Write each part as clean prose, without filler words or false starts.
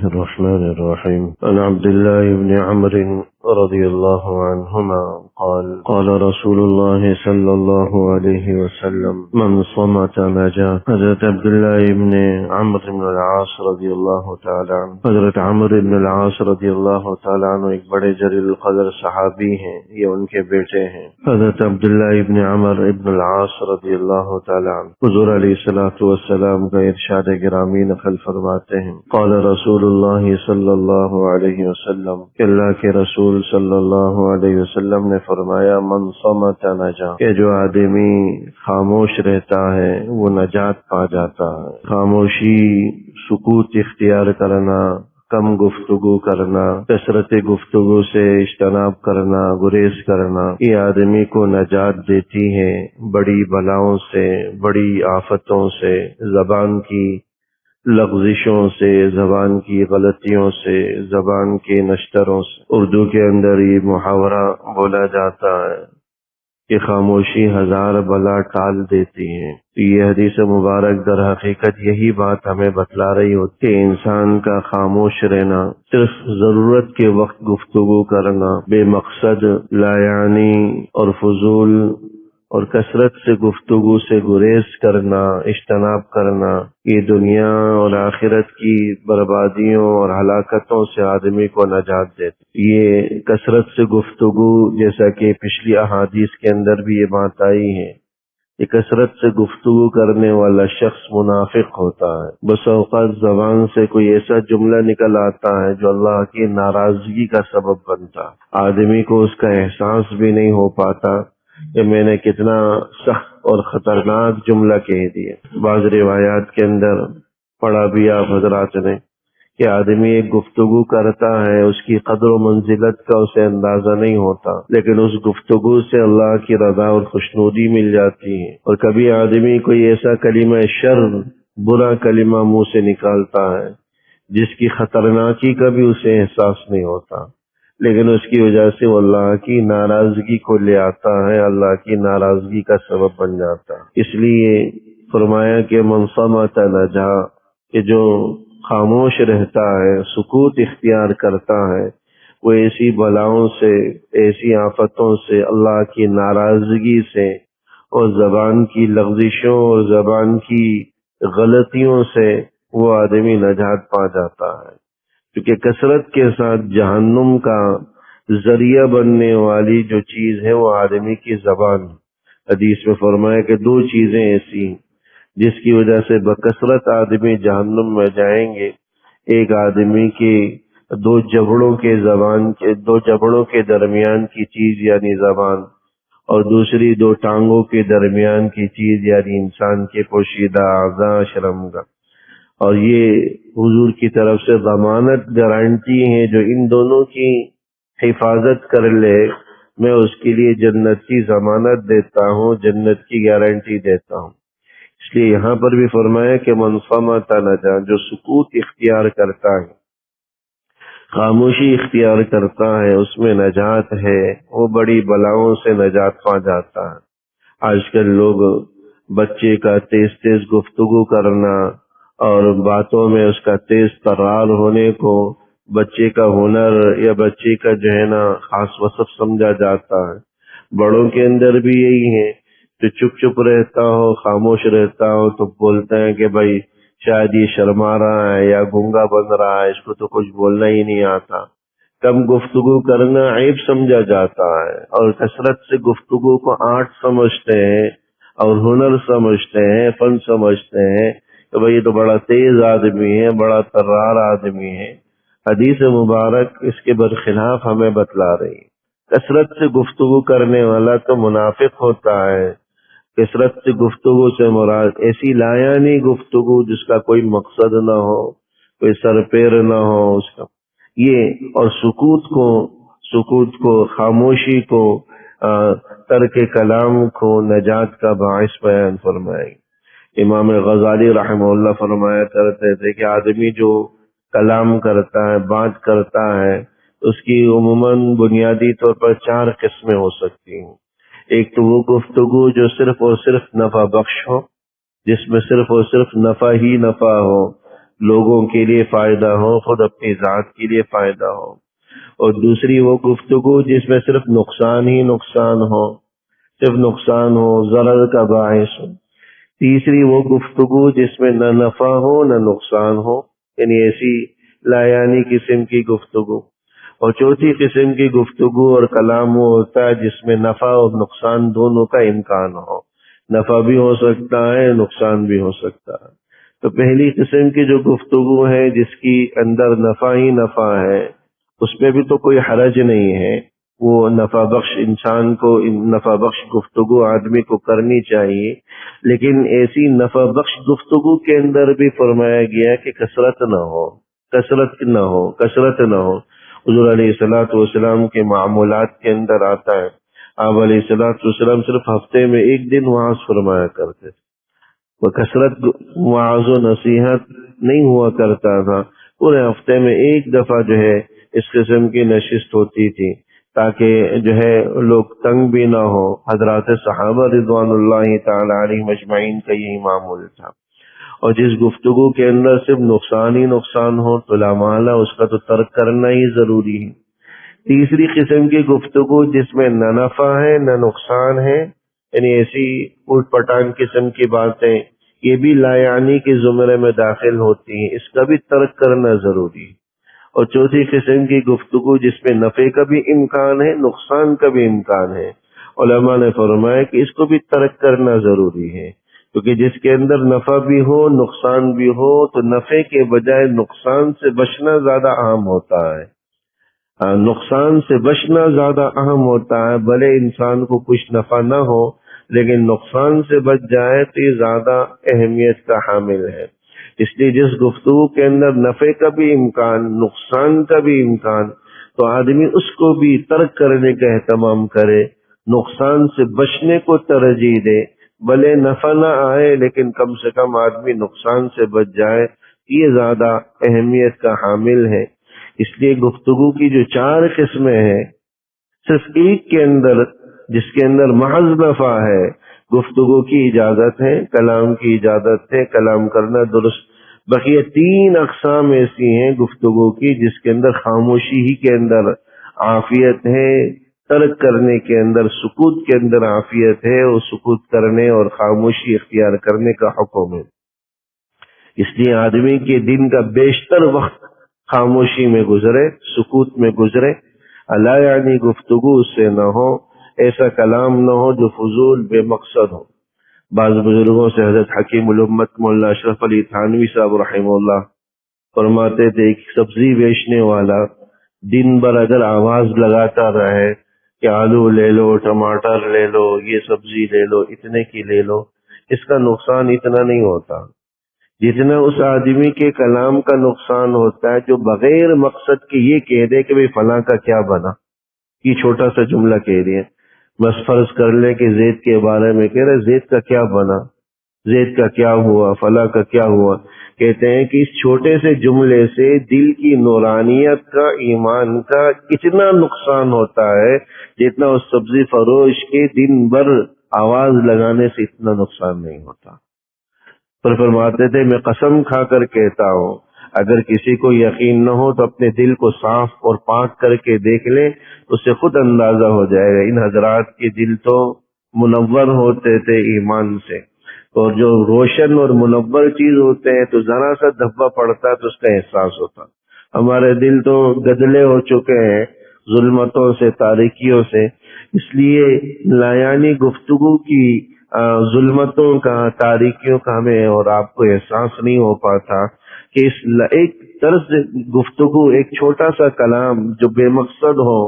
الرحمن الرحيم. عن عبد الله بن عمرو رضي الله عنهما قال رسول الله صلى الله عليه وسلم من صمت نجا. حضرت عبداللہ ابن عمرو بن العاص رضی اللہ تعالی عنہ، حضرت عمرو بن العاص رضی اللہ تعالی عنہ ایک بڑے جلیل القدر صحابی ہیں، یہ ان کے بیٹے ہیں۔ حضرت عبداللہ ابن عمرو بن العاص رضی اللہ تعالی عنہ حضور علیہ الصلوۃ والسلام کا ارشاد گرامی نقل فرماتے ہیں، قال رسول اللہ صلی اللہ علیہ وسلم، کہ اللہ کے رسول صلی اللہ علیہ وسلم نے فرمایا، من صمت نجا، کہ جو آدمی خاموش رہتا ہے وہ نجات پا جاتا ہے۔ خاموشی، سکوت اختیار کرنا، کم گفتگو کرنا، کثرت گفتگو سے اجتناب کرنا، گریز کرنا، یہ آدمی کو نجات دیتی ہے بڑی بلاؤں سے، بڑی آفتوں سے، زبان کی لغزشوں سے، زبان کی غلطیوں سے، زبان کے نشتروں سے۔ اردو کے اندر یہ محاورہ بولا جاتا ہے کہ خاموشی ہزار بلا ٹال دیتی ہے۔ یہ حدیث مبارک در حقیقت یہی بات ہمیں بتلا رہی ہوتی کہ انسان کا خاموش رہنا، صرف ضرورت کے وقت گفتگو کرنا، بے مقصد لا یعنی اور فضول اور کثرت سے گفتگو سے گریز کرنا، اجتناب کرنا، یہ دنیا اور آخرت کی بربادیوں اور ہلاکتوں سے آدمی کو نجات دیتی۔ یہ کثرت سے گفتگو، جیسا کہ پچھلی احادیث کے اندر بھی یہ بات آئی ہے، یہ کثرت سے گفتگو کرنے والا شخص منافق ہوتا ہے۔ بس اوقات زبان سے کوئی ایسا جملہ نکل آتا ہے جو اللہ کی ناراضگی کا سبب بنتا، آدمی کو اس کا احساس بھی نہیں ہو پاتا کہ میں نے کتنا سخت اور خطرناک جملہ کہہ دیا۔ بعض روایات کے اندر پڑھا بھی آپ حضرات نے کہ آدمی ایک گفتگو کرتا ہے، اس کی قدر و منزلت کا اسے اندازہ نہیں ہوتا، لیکن اس گفتگو سے اللہ کی رضا اور خوشنودی مل جاتی ہے۔ اور کبھی آدمی کوئی ایسا کلمہ شر، برا کلمہ منہ سے نکالتا ہے جس کی خطرناکی کا بھی اسے احساس نہیں ہوتا، لیکن اس کی وجہ سے وہ اللہ کی ناراضگی کو لے آتا ہے، اللہ کی ناراضگی کا سبب بن جاتا ہے۔ اس لیے فرمایا کہ من صمت نجا، کہ جو خاموش رہتا ہے، سکوت اختیار کرتا ہے، وہ ایسی بلاؤں سے، ایسی آفتوں سے، اللہ کی ناراضگی سے اور زبان کی لغزشوں اور زبان کی غلطیوں سے وہ آدمی نجات پا جاتا ہے۔ کیونکہ کثرت کے ساتھ جہنم کا ذریعہ بننے والی جو چیز ہے وہ آدمی کی زبان۔ حدیث میں فرمایا کہ دو چیزیں ایسی ہیں جس کی وجہ سے بکثرت آدمی جہنم میں جائیں گے، ایک آدمی کے دو جبڑوں کے درمیان کی چیز یعنی زبان، اور دوسری دو ٹانگوں کے درمیان کی چیز یعنی انسان کے پوشیدہ اعضاء شرمگاہ۔ اور یہ حضور کی طرف سے ضمانت گارنٹی ہے، جو ان دونوں کی حفاظت کر لے میں اس کے لیے جنت کی ضمانت دیتا ہوں، جنت کی گارنٹی دیتا ہوں۔ اس لیے یہاں پر بھی فرمایا کہ من صمت نجا، جو سکوت اختیار کرتا ہے، خاموشی اختیار کرتا ہے، اس میں نجات ہے، وہ بڑی بلاؤں سے نجات پا جاتا ہے۔ آج کل لوگ بچے کا تیز تیز گفتگو کرنا اور باتوں میں اس کا تیز ترار ہونے کو بچے کا ہنر یا بچے کا جو ہے نا خاص وصف سمجھا جاتا ہے۔ بڑوں کے اندر بھی یہی ہے، جو چپ چپ رہتا ہو، خاموش رہتا ہو تو بولتے ہیں کہ بھائی شاید یہ شرما رہا ہے یا گنگا بن رہا ہے، اس کو تو کچھ بولنا ہی نہیں آتا۔ کم گفتگو کرنا عیب سمجھا جاتا ہے، اور کثرت سے گفتگو کو آرٹ سمجھتے ہیں اور ہنر سمجھتے ہیں، فن سمجھتے ہیں کہ بھائی یہ تو بڑا تیز آدمی ہے، بڑا ترار آدمی ہے۔ حدیث مبارک اس کے برخلاف ہمیں بتلا رہی ہے۔ کثرت سے گفتگو کرنے والا تو منافق ہوتا ہے۔ کثرت سے گفتگو سے مراد ایسی لایانی گفتگو جس کا کوئی مقصد نہ ہو، کوئی سر پیر نہ ہو اس کا، یہ اور سکوت کو خاموشی کو، ترک کلام کو نجات کا باعث بیان فرمائے۔ امام غزالی رحمہ اللہ فرمایا کرتے تھے کہ آدمی جو کلام کرتا ہے، بات کرتا ہے، اس کی عموماً بنیادی طور پر 4 قسمیں ہو سکتی ہیں۔ ایک تو وہ گفتگو جو صرف اور صرف نفع بخش ہو، جس میں صرف اور صرف نفع ہی نفع ہو، لوگوں کے لیے فائدہ ہو، خود اپنی ذات کے لیے فائدہ ہو، اور دوسری وہ گفتگو جس میں صرف نقصان ہی نقصان ہو، صرف نقصان ہو، ضرر کا باعث ہو، تیسری وہ گفتگو جس میں نہ نفع ہو نہ نقصان ہو، یعنی ایسی لایانی قسم کی گفتگو، اور چوتھی قسم کی گفتگو اور کلام وہ ہوتا ہے جس میں نفع اور نقصان دونوں کا امکان ہو، نفع بھی ہو سکتا ہے، نقصان بھی ہو سکتا ہے۔ تو پہلی قسم کی جو گفتگو ہے جس کی اندر نفع ہی نفع ہے، اس میں بھی تو کوئی حرج نہیں ہے، وہ نفع بخش انسان کو نفع بخش گفتگو آدمی کو کرنی چاہیے، لیکن ایسی نفع بخش گفتگو کے اندر بھی فرمایا گیا کہ کثرت نہ ہو، کثرت نہ ہو، کثرت نہ ہو۔ حضور علیہ الصلوۃ والسلام کے معمولات کے اندر آتا ہے، آپ علیہ الصلوۃ والسلام صرف ہفتے میں ایک دن وعظ فرمایا کرتے تھے، وہ کثرت وعظ و نصیحت نہیں ہوا کرتا تھا، پورے ہفتے میں ایک دفعہ جو ہے اس قسم کی نشست ہوتی تھی تاکہ جو ہے لوگ تنگ بھی نہ ہو۔ حضرات صحابہ رضوان اللہ تعالی علیہم اجمعین کا یہی معمول تھا، اور جس گفتگو کے اندر صرف نقصان ہی نقصان ہو تو لا محالہ اس کا تو ترک کرنا ہی ضروری ہے۔ تیسری قسم کی گفتگو جس میں نہ نفع ہے نہ نقصان ہے، یعنی ایسی اوٹ پٹانگ قسم کی باتیں، یہ بھی لایانی کے زمرے میں داخل ہوتی ہیں، اس کا بھی ترک کرنا ضروری ہے۔ اور چوتھی قسم کی گفتگو جس میں نفع کا بھی امکان ہے، نقصان کا بھی امکان ہے، علماء نے فرمایا کہ اس کو بھی ترک کرنا ضروری ہے، کیونکہ جس کے اندر نفع بھی ہو نقصان بھی ہو تو نفع کے بجائے نقصان سے بچنا زیادہ اہم ہوتا ہے، نقصان سے بچنا زیادہ اہم ہوتا ہے، بھلے انسان کو کچھ نفع نہ ہو لیکن نقصان سے بچ جائے تو یہ زیادہ اہمیت کا حامل ہے۔ اس لیے جس گفتگو کے اندر نفع کا بھی امکان، نقصان کا بھی امکان، تو آدمی اس کو بھی ترک کرنے کا اہتمام کرے، نقصان سے بچنے کو ترجیح دے، بھلے نفع نہ آئے لیکن کم سے کم آدمی نقصان سے بچ جائے، یہ زیادہ اہمیت کا حامل ہے۔ اس لیے گفتگو کی جو 4 قسمیں ہیں، صرف ایک کے اندر جس کے اندر محض نفع ہے گفتگو کی اجازت ہے، کلام کی اجازت ہے، کلام کرنا درست۔ بقیہ 3 اقسام ایسی ہیں گفتگو کی جس کے اندر خاموشی ہی کے اندر عافیت ہے، ترک کرنے کے اندر، سکوت کے اندر عافیت ہے، اور سکوت کرنے اور خاموشی اختیار کرنے کا حکم ہے۔ اس لیے آدمی کے دن کا بیشتر وقت خاموشی میں گزرے، سکوت میں گزرے، اللہ یعنی گفتگو اس سے نہ ہو، ایسا کلام نہ ہو جو فضول بے مقصد ہو۔ بعض بزرگوں سے حضرت حکیم الامت مولانا اشرف علی تھانوی صاحب رحمہ اللہ فرماتے تھے، ایک سبزی بیچنے والا دن بھر اگر آواز لگاتا رہے کہ آلو لے لو، ٹماٹر لے لو، یہ سبزی لے لو، اتنے کی لے لو، اس کا نقصان اتنا نہیں ہوتا جتنا اس آدمی کے کلام کا نقصان ہوتا ہے جو بغیر مقصد کے یہ کہہ دے کہ بھئی فلاں کا کیا بنا، یہ چھوٹا سا جملہ کہہ دیا، بس فرض کر لے کہ زید کے بارے میں کہہ رہے زید کا کیا بنا، زید کا کیا ہوا، فلاں کا کیا ہوا۔ کہتے ہیں کہ اس چھوٹے سے جملے سے دل کی نورانیت کا، ایمان کا اتنا نقصان ہوتا ہے جتنا اس سبزی فروش کے دن بھر آواز لگانے سے اتنا نقصان نہیں ہوتا۔ پر فرماتے تھے میں قسم کھا کر کہتا ہوں، اگر کسی کو یقین نہ ہو تو اپنے دل کو صاف اور پاک کر کے دیکھ لے، اس سے خود اندازہ ہو جائے گا۔ ان حضرات کے دل تو منور ہوتے تھے ایمان سے، اور جو روشن اور منور چیز ہوتے ہیں تو ذرا سا دھبا پڑتا تو اس کا احساس ہوتا۔ ہمارے دل تو گدلے ہو چکے ہیں ظلمتوں سے، تاریکیوں سے، اس لیے لایانی گفتگو کی ظلمتوں کا، تاریکیوں کا ہمیں اور آپ کو احساس نہیں ہو پاتا کہ اس ایک طرز گفتگو، ایک چھوٹا سا کلام جو بے مقصد ہو،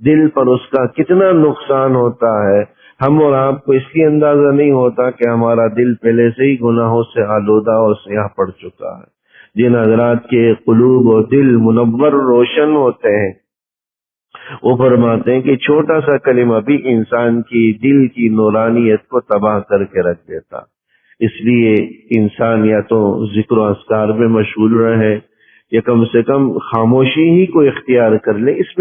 دل پر اس کا کتنا نقصان ہوتا ہے۔ ہم اور آپ کو اس لیے اندازہ نہیں ہوتا کہ ہمارا دل پہلے سے ہی گناہوں سے آلودہ اور سیاہ پڑ چکا ہے۔ جن حضرات کے قلوب اور دل منور روشن ہوتے ہیں وہ فرماتے ہیں کہ چھوٹا سا کلمہ بھی انسان کی دل کی نورانیت کو تباہ کر کے رکھ دیتا۔ اس لیے انسان یا تو ذکر و اذکار میں مشغول رہے یا کم سے کم خاموشی ہی کو اختیار کر لے، اس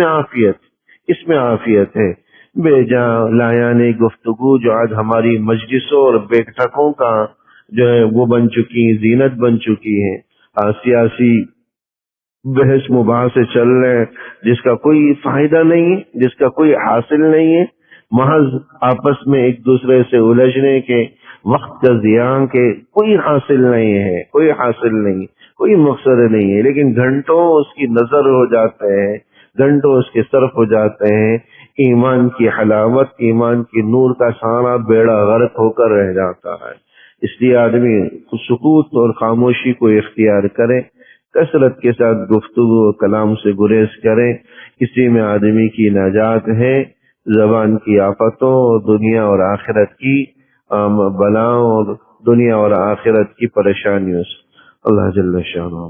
میں عافیت ہے۔ بے جا لایانی گفتگو جو آج ہماری مجلسوں اور بیٹھکوں کا جو ہے وہ بن چکی، زینت بن چکی ہے، سیاسی بحث مباحثے چل رہے ہیں جس کا کوئی فائدہ نہیں ہے، جس کا کوئی حاصل نہیں ہے، محض آپس میں ایک دوسرے سے الجھنے کے، وقت کا ضیاع کے، کوئی حاصل نہیں ہے، کوئی حاصل نہیں، کوئی مقصد نہیں ہے، لیکن گھنٹوں اس کی نظر ہو جاتے ہیں، گھنٹوں اس کے صرف ہو جاتے ہیں، ایمان کی حلاوت، ایمان کی نور کا سارا بیڑا غرق ہو کر رہ جاتا ہے۔ اس لیے آدمی سکوت اور خاموشی کو اختیار کرے، کثرت کے ساتھ گفتگو و کلام سے گریز کرے، اسی میں آدمی کی نجات ہے زبان کی آفتوں اور دنیا اور آخرت کی بلاؤں اور دنیا اور آخرت کی پریشانیوں سے۔ اللہ جل شانہ